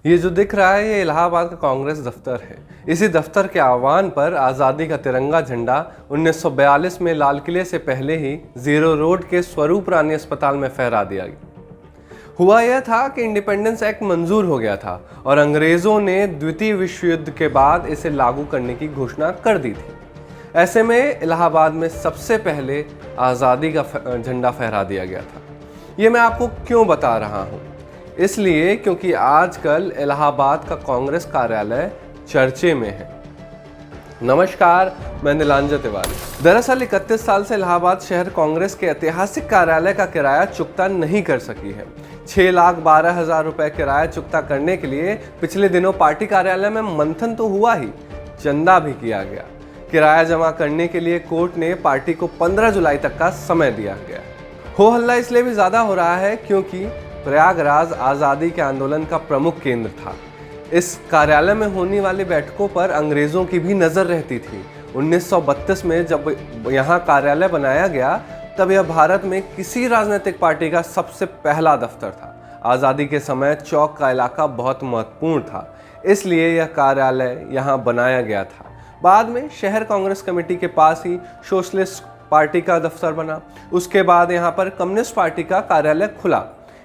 ये जो दिख रहा है ये इलाहाबाद का कांग्रेस दफ्तर है। इसी दफ्तर के आह्वान पर आज़ादी का तिरंगा झंडा 1942 में लाल किले से पहले ही जीरो रोड के स्वरूप रानी अस्पताल में फहरा दिया गया। हुआ यह था कि इंडिपेंडेंस एक्ट मंजूर हो गया था और अंग्रेज़ों ने द्वितीय विश्व युद्ध के बाद इसे लागू करने की घोषणा कर दी थी। ऐसे में इलाहाबाद में सबसे पहले आज़ादी का झंडा फहरा दिया गया था। ये मैं आपको क्यों बता रहा हूँ? इसलिए क्योंकि आजकल इलाहाबाद का कांग्रेस कार्यालय चर्चे में है। नमस्कार, मैं नीलांजन तिवारी। दरअसल 31 साल से इलाहाबाद शहर कांग्रेस के ऐतिहासिक कार्यालय का किराया चुकता नहीं कर सकी है। 6,12,000 रुपए किराया चुकता करने के लिए पिछले दिनों पार्टी कार्यालय में मंथन तो हुआ ही, चंदा भी किया गया। किराया जमा करने के लिए कोर्ट ने पार्टी को 15 जुलाई तक का समय दिया गया। हो हल्ला इसलिए भी ज्यादा हो रहा है क्योंकि प्रयागराज आज़ादी के आंदोलन का प्रमुख केंद्र था। इस कार्यालय में होने वाली बैठकों पर अंग्रेज़ों की भी नज़र रहती थी। 1932 में जब यहाँ कार्यालय बनाया गया तब यह भारत में किसी राजनीतिक पार्टी का सबसे पहला दफ्तर था। आज़ादी के समय चौक का इलाका बहुत महत्वपूर्ण था, इसलिए यह कार्यालय यहाँ बनाया गया था। बाद में शहर कांग्रेस कमेटी के पास ही सोशलिस्ट पार्टी का दफ्तर बना। उसके बाद यहाँ पर कम्युनिस्ट पार्टी का कार्यालय खुला।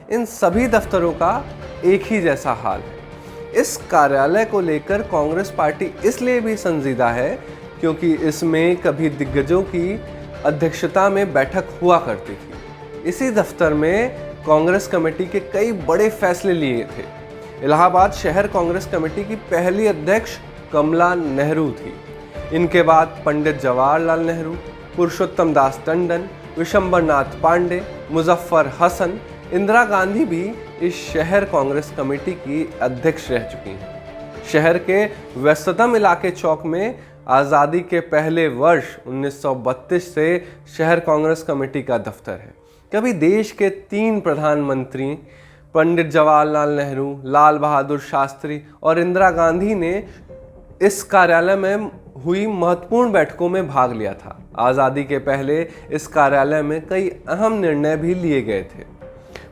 इन सभी दफ्तरों का एक ही जैसा हाल है। इस कार्यालय को लेकर कांग्रेस पार्टी इसलिए भी संजीदा है क्योंकि इसमें कभी दिग्गजों की अध्यक्षता में बैठक हुआ करती थी। इसी दफ्तर में कांग्रेस कमेटी के कई बड़े फैसले लिए थे। इलाहाबाद शहर कांग्रेस कमेटी की पहली अध्यक्ष कमला नेहरू थी। इनके बाद पंडित जवाहरलाल नेहरू, पुरुषोत्तम दास टंडन, विशंबरनाथ पांडे, मुजफ्फर हसन, इंदिरा गांधी भी इस शहर कांग्रेस कमेटी की अध्यक्ष रह चुकी हैं। शहर के व्यस्ततम इलाके चौक में आज़ादी के पहले वर्ष 1932 से शहर कांग्रेस कमेटी का दफ्तर है। कभी देश के 3 प्रधानमंत्री पंडित जवाहरलाल नेहरू, लाल बहादुर शास्त्री और इंदिरा गांधी ने इस कार्यालय में हुई महत्वपूर्ण बैठकों में भाग लिया था। आज़ादी के पहले इस कार्यालय में कई अहम निर्णय भी लिए गए थे।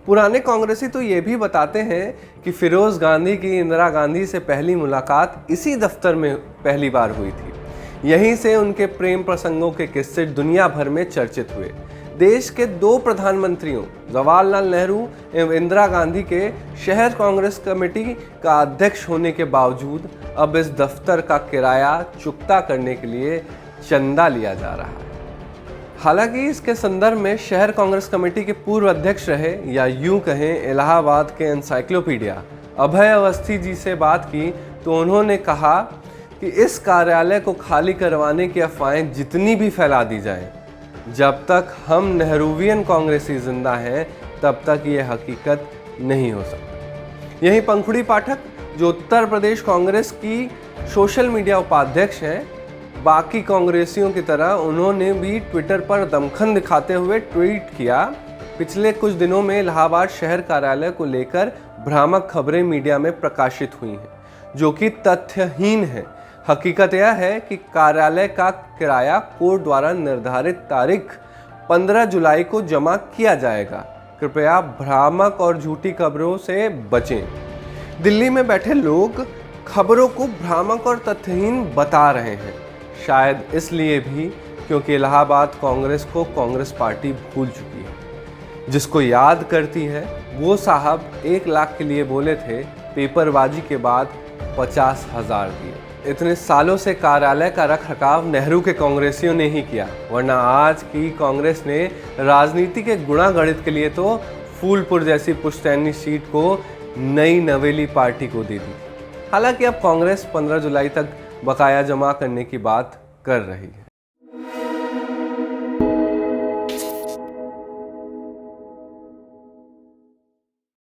पुराने कांग्रेसी तो ये भी बताते हैं कि फिरोज गांधी की इंदिरा गांधी से पहली मुलाकात इसी दफ्तर में पहली बार हुई थी। यहीं से उनके प्रेम प्रसंगों के किस्से दुनिया भर में चर्चित हुए। देश के 2 प्रधानमंत्रियों जवाहरलाल नेहरू एवं इंदिरा गांधी के शहर कांग्रेस कमेटी का अध्यक्ष होने के बावजूद अब इस दफ्तर का किराया चुकता करने के लिए चंदा लिया जा रहा है। हालांकि इसके संदर्भ में शहर कांग्रेस कमेटी के पूर्व अध्यक्ष रहे या यूं कहें इलाहाबाद के एनसाइक्लोपीडिया अभय अवस्थी जी से बात की तो उन्होंने कहा कि इस कार्यालय को खाली करवाने की अफवाहें जितनी भी फैला दी जाएं, जब तक हम नेहरूवियन कांग्रेसी जिंदा हैं तब तक ये हकीकत नहीं हो सकती। यही पंखुड़ी पाठक जो उत्तर प्रदेश कांग्रेस की सोशल मीडिया उपाध्यक्ष हैं, बाकी कांग्रेसियों की तरह उन्होंने भी ट्विटर पर दमखम दिखाते हुए ट्वीट किया, पिछले कुछ दिनों में इलाहाबाद शहर कार्यालय को लेकर भ्रामक खबरें मीडिया में प्रकाशित हुई हैं जो कि तथ्यहीन है। हकीकत यह है कि कार्यालय का किराया कोर्ट द्वारा निर्धारित तारीख 15 जुलाई को जमा किया जाएगा। कृपया भ्रामक और झूठी खबरों से बचें। दिल्ली में बैठे लोग खबरों को भ्रामक और तथ्यहीन बता रहे हैं, शायद इसलिए भी क्योंकि इलाहाबाद कांग्रेस को कांग्रेस पार्टी भूल चुकी है। जिसको याद करती है वो साहब 1 लाख के लिए बोले थे, पेपरबाजी के बाद 50,000 दिए। इतने सालों से कार्यालय का रख रखाव नेहरू के कांग्रेसियों ने ही किया, वरना आज की कांग्रेस ने राजनीति के गुणागणित के लिए तो फूलपुर जैसी पुश्तैनी सीट को नई नवेली पार्टी को दे दी। हालांकि अब कांग्रेस 15 जुलाई तक बकाया जमा करने की बात कर रही है।